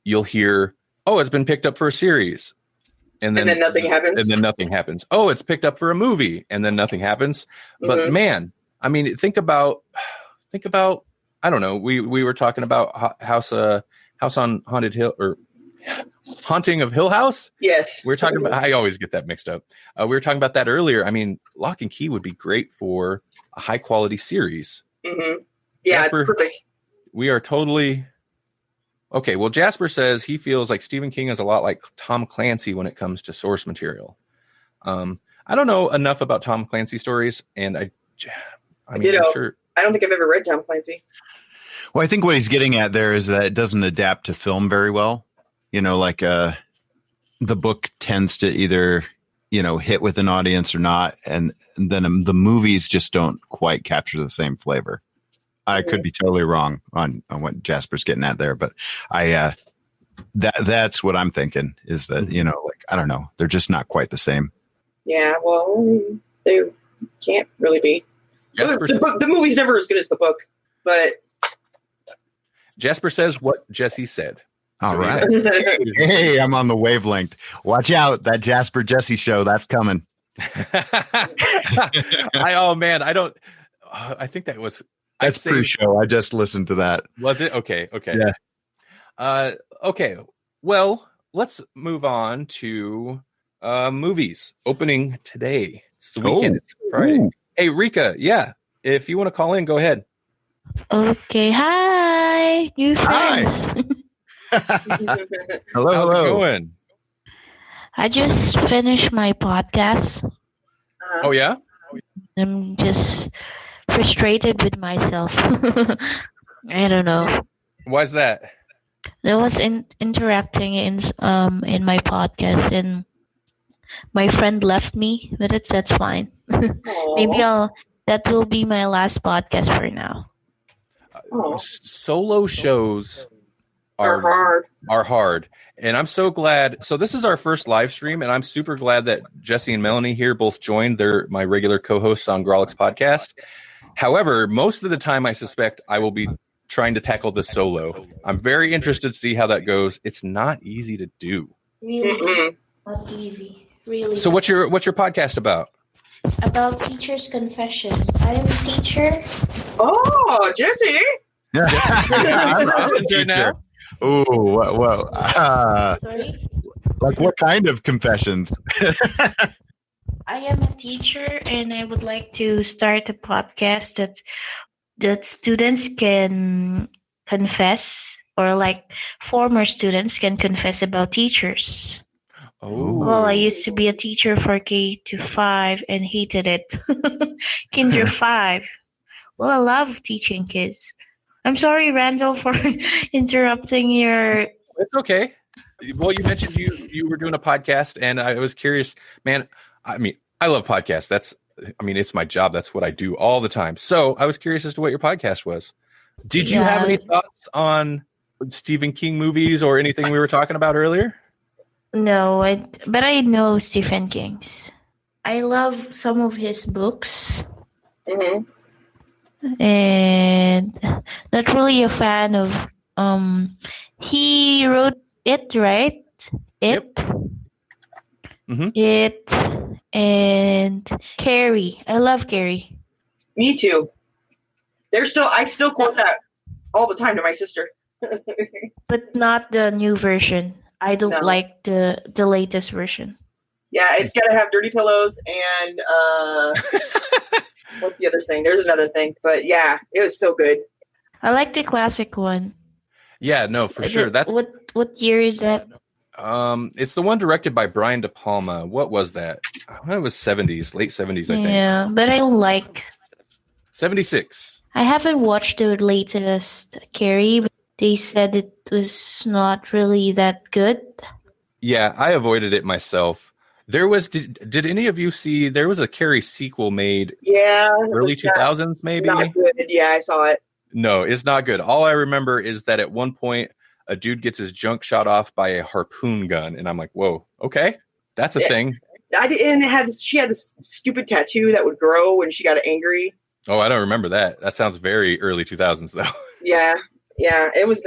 you'll hear, oh, it's been picked up for a series, and then nothing happens. And then nothing happens. Oh, it's picked up for a movie, and then nothing happens. But man, I mean, think about. I don't know. We were talking about House on Haunted Hill or Haunting of Hill House. Yes, we're talking about. I always get that mixed up. We were talking about that earlier. I mean, Lock and Key would be great for a high quality series. Mm-hmm. Yeah, Jasper, perfect. We are totally okay. Well, Jasper says he feels like Stephen King is a lot like Tom Clancy when it comes to source material. I don't know enough about Tom Clancy stories, and I mean, Ditto. I'm sure. I don't think I've ever read Tom Clancy. Well, I think what he's getting at there is that it doesn't adapt to film very well. You know, like the book tends to either, you know, hit with an audience or not, and then the movies just don't quite capture the same flavor. I could be totally wrong on what Jasper's getting at there, but that's what I'm thinking is that, you know, like, I don't know, they're just not quite the same. Yeah, well, they can't really be. The movie's never as good as the book, but Jasper says what Jesse said. All right. Hey, I'm on the wavelength. Watch out. That Jasper Jesse show, that's coming. I think that was... That's pre-show. I just listened to that. Was it? Okay. Yeah. Okay. Well, let's move on to movies opening today. It's the weekend. It's Friday. Ooh. Hey, Rika. Yeah. If you want to call in, go ahead. Okay. Hi, new friends. Hello. How's it going? I just finished my podcast. Oh, yeah? I'm just frustrated with myself. I don't know. Why is that? I was interacting in my podcast, and my friend left me, but that's fine. Maybe that will be my last podcast for now. Solo shows are hard. And I'm so glad. So this is our first live stream, and I'm super glad that Jesse and Melanie here both joined. They're my regular co-hosts on Grawlix podcast. However, most of the time I suspect I will be trying to tackle this solo. I'm very interested to see how that goes. It's not easy to do. Really? Not easy. Really. So what's your podcast about? About teachers' confessions. I am a teacher. Oh, Jesse! I'm there now. Oh, well. Sorry? Like what kind of confessions? I am a teacher, and I would like to start a podcast that students can confess, or like former students can confess about teachers. Oh. Well, I used to be a teacher for K-5 and hated it. Kinder 5. Well, I love teaching kids. I'm sorry, Randall, for interrupting your... It's okay. Well, you mentioned you were doing a podcast, and I was curious, man. I mean, I love podcasts. It's my job. That's what I do all the time. So I was curious as to what your podcast was. Did you have any thoughts on Stephen King movies or anything we were talking about earlier? No, but I know Stephen King's. I love some of his books. Mm-hmm. And not really a fan of he wrote It, right? It. Yep. Mm-hmm. It and Carrie. I love Carrie. Me too. I still quote that all the time to my sister. But not the new version. I don't like the latest version. Yeah, it's got to have dirty pillows and what's the other thing? There's another thing. But yeah, it was so good. I like the classic one. Yeah, no, for sure. That's what year is that? It's the one directed by Brian De Palma. What was that? It was 70s, late 70s, I think. Yeah, but I don't like 76. I haven't watched the latest Carrie, but they said it was not really that good. Yeah, I avoided it myself. There was did any of you see there was a Carrie sequel made? Yeah, early 2000s maybe. Not good. Yeah, I saw it. No, it's not good. All I remember is that at one point a dude gets his junk shot off by a harpoon gun, and I'm like, "Whoa, okay, that's a thing." She had this stupid tattoo that would grow when she got angry. Oh, I don't remember that. That sounds very early 2000s though. Yeah, it was.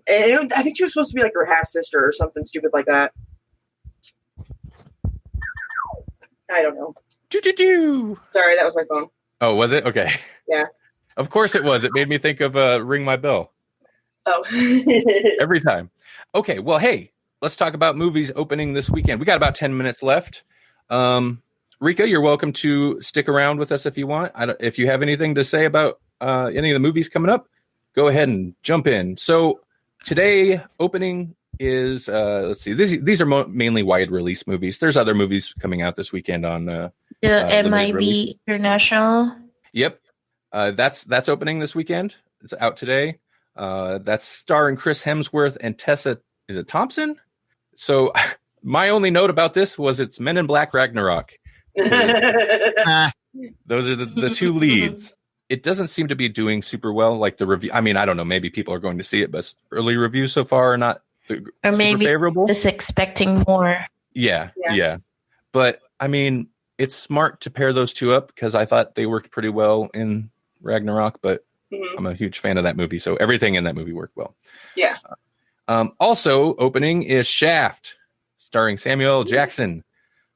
And I think she was supposed to be like her half sister or something stupid like that. I don't know. Sorry, that was my phone. Oh, was it? Okay. Yeah. Of course it was. It made me think of Ring My Bell. Oh. Every time. Okay, well, hey, let's talk about movies opening this weekend. We got about 10 minutes left. Rika, you're welcome to stick around with us if you want. If you have anything to say about any of the movies coming up, go ahead and jump in. So today, opening is let's see. These are mainly wide release movies. There's other movies coming out this weekend on The limited release. MIB International. Yep, that's opening this weekend. It's out today. That's starring Chris Hemsworth and Tessa. Is it Thompson? So my only note about this was it's Men in Black Ragnarok. Those are the two leads. It doesn't seem to be doing super well. Like the review. I mean, I don't know. Maybe people are going to see it, but early reviews so far are not Or maybe super favorable. just expecting more. Yeah. But I mean, it's smart to pair those two up because I thought they worked pretty well in Ragnarok, but I'm a huge fan of that movie, so everything in that movie worked well. Yeah. Also opening is Shaft, starring Samuel L. Jackson.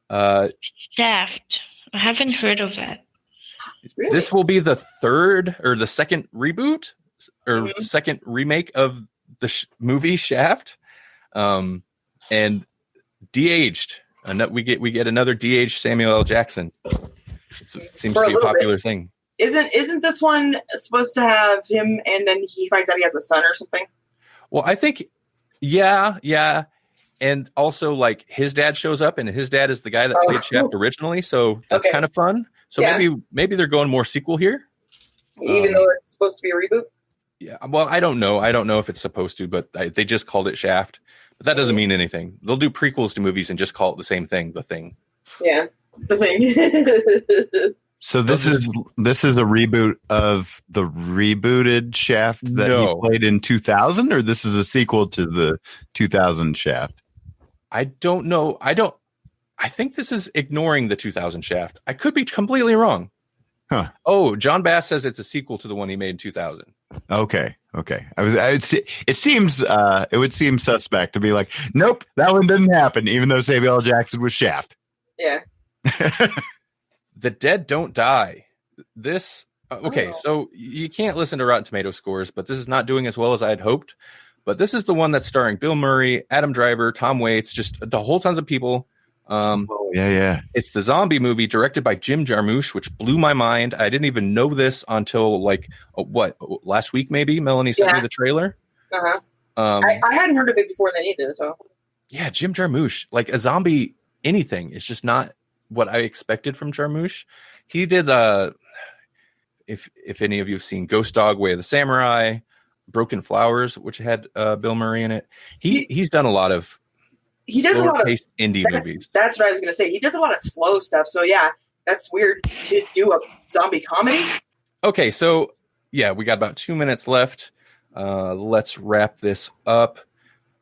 Shaft. I haven't heard of that. Really? This will be the third or the second reboot or second remake of the movie Shaft, and de-aged. We get another de-aged Samuel L. Jackson. It seems to be a popular thing. Isn't this one supposed to have him and then he finds out he has a son or something? Well, I think, yeah. And also, like, his dad shows up, and his dad is the guy that played Shaft originally, so that's kind of fun. So maybe they're going more sequel here. Even though it's supposed to be a reboot? Yeah, well, I don't know. I don't know if it's supposed to, but they just called it Shaft. But that doesn't mean anything. They'll do prequels to movies and just call it the same thing, The Thing. Yeah, The Thing. So this is a reboot of the rebooted Shaft that he played in 2000, or this is a sequel to the 2000 Shaft? I don't know. I think this is ignoring the 2000 Shaft. I could be completely wrong. Huh. Oh, John Bass says it's a sequel to the one he made in 2000. Okay. It would seem suspect to be like, nope, that one didn't happen, even though Samuel L. Jackson was Shaft. Yeah. The Dead Don't Die. This so you can't listen to Rotten Tomato scores, but this is not doing as well as I had hoped. But this is the one that's starring Bill Murray, Adam Driver, Tom Waits, just a whole tons of people. Yeah. It's the zombie movie directed by Jim Jarmusch, which blew my mind. I didn't even know this until last week maybe. Melanie sent me the trailer. Uh-huh. I hadn't heard of it before then either. So yeah, Jim Jarmusch, like a zombie anything is just not what I expected from Jarmusch. He did if any of you have seen Ghost Dog, Way of the Samurai, Broken Flowers, which had Bill Murray in it. He's done a lot of indie movies. That's what I was going to say. He does a lot of slow stuff. So yeah, that's weird to do a zombie comedy. Okay, so yeah, we got about 2 minutes left. Let's wrap this up.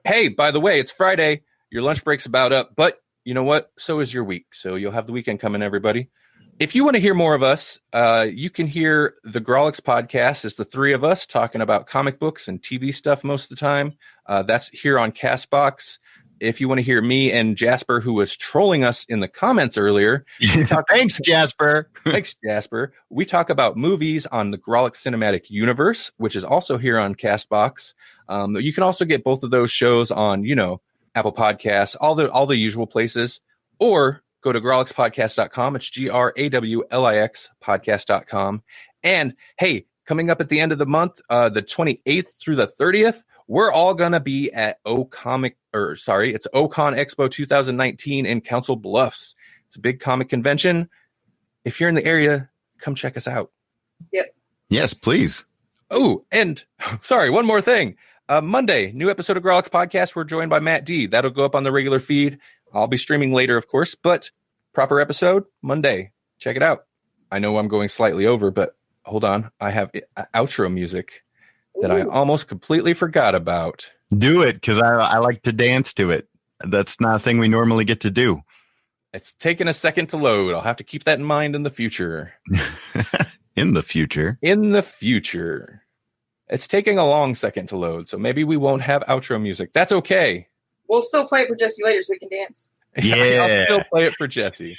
Hey, by the way, it's Friday. Your lunch break's about up, but you know what? So is your week. So you'll have the weekend coming, everybody. If you want to hear more of us, you can hear the Grawlix podcast. It's the three of us talking about comic books and TV stuff most of the time. That's here on Castbox. If you want to hear me and Jasper, who was trolling us in the comments earlier. Thanks, Jasper. Thanks, Jasper. We talk about movies on the Grawlix Cinematic Universe, which is also here on Castbox. You can also get both of those shows on, Apple Podcasts, all the usual places, or go to grawlixpodcast.com. It's GRAWLIX podcast.com. And hey, coming up at the end of the month, the 28th through the 30th, we're all going to be at it's OCon Expo 2019 in Council Bluffs. It's a big comic convention. If you're in the area, come check us out. Yep. Yes, please. Oh, and sorry, one more thing. Monday, new episode of Grawlix Podcast. We're joined by Matt D. That'll go up on the regular feed. I'll be streaming later, of course, but proper episode Monday. Check it out. I know I'm going slightly over, but hold on. I have outro music that I almost completely forgot about. Do it, because I like to dance to it. That's not a thing we normally get to do. It's taking a second to load. I'll have to keep that in mind in the future. In the future. It's taking a long second to load, so maybe we won't have outro music. That's okay. We'll still play it for Jesse later so we can dance. Yeah. I'll still play it for Jesse.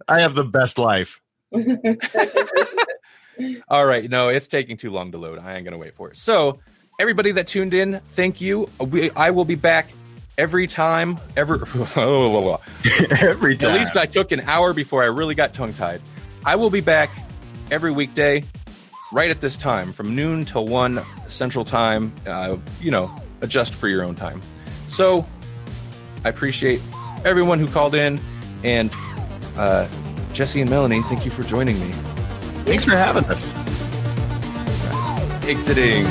I have the best life. All right. No, it's taking too long to load. I ain't going to wait for it. So, everybody that tuned in, thank you. I will be back every time. Every time. At least I took an hour before I really got tongue-tied. I will be back every weekday, right at this time, from noon till 1 Central Time. adjust for your own time. So I appreciate everyone who called in, and Jesse and Melanie, thank you for joining me. Thanks for having us. Exiting.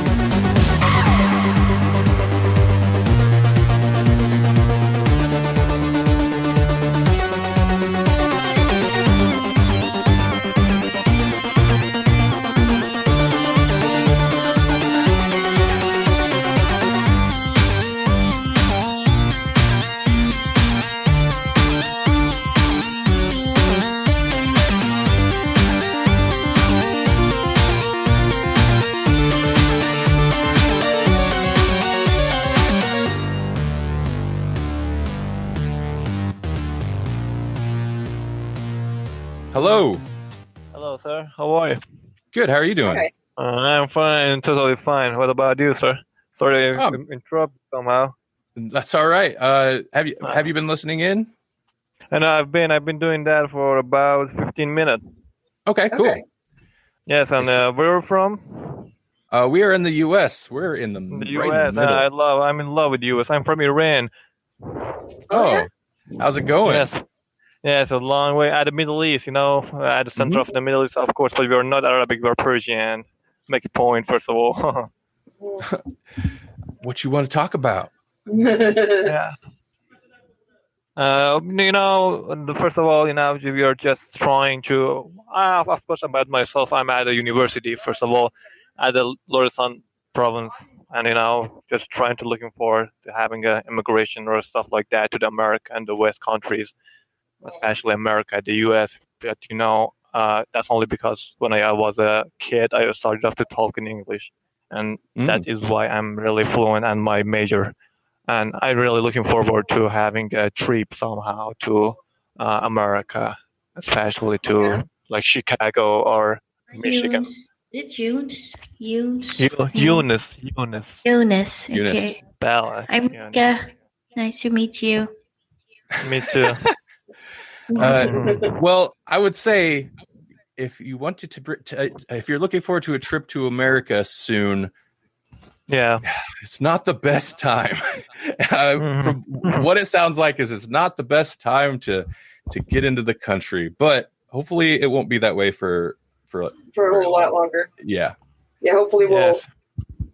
Hello. Hello, sir. How are you? Good. How are you doing? Hi. I'm fine, totally fine. What about you, sir? Sorry, I Um, interrupted somehow. That's all right. Have you been listening in? And I've been doing that for about 15 minutes. Okay, cool. Okay. Yes, and where are you from? We are in the U.S. We're in the, The right in the U.S. middle. I'm in love with the U.S. I'm from Iran. Oh, how's it going? Yes. Yes, a long way at the Middle East, at the center of the Middle East, of course, but we are not Arabic, we are Persian. Make a point, first of all. What you want to talk about? Yeah. First of all, we are just trying to. Of course, about myself, I'm at a university. First of all, at the Loresan province, and just trying to looking forward to having a immigration or stuff like that to the America and the West countries, especially America, the U.S. But that's only because when I was a kid, I started off to talk in English, and that is why I'm really fluent and my major. And I'm really looking forward to having a trip somehow to America, especially to like Chicago or Michigan. Eunice. Eunice. Eunice. Eunice. Okay. Bella. I'm Eunice. Mika. Nice to meet you. Me too. Well, I would say if you wanted if you're looking forward to a trip to America soon, Yeah. it's not the best time. From what it sounds like is it's not the best time to get into the country, but hopefully it won't be that way for a whole lot longer. Yeah. Yeah, hopefully we'll.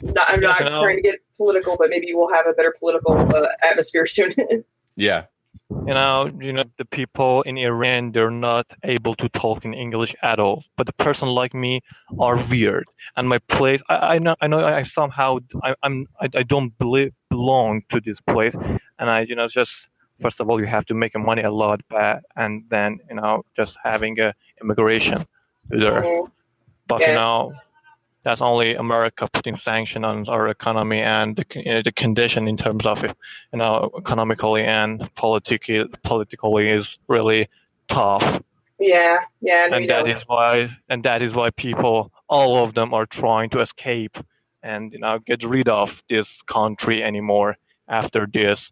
Yes. I'm not trying to get political, but maybe we'll have a better political atmosphere soon. Yeah. The people in Iran, they're not able to talk in English at all. But the person like me are weird. And my place, I know I somehow I don't belong to this place. And I just first of all you have to make money a lot back, and then just having a immigration there. But that's only America putting sanction on our economy and the condition in terms of economically and politically is really tough. Yeah, and that is why people, all of them, are trying to escape and get rid of this country anymore after this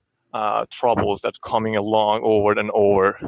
troubles that's coming along over and over.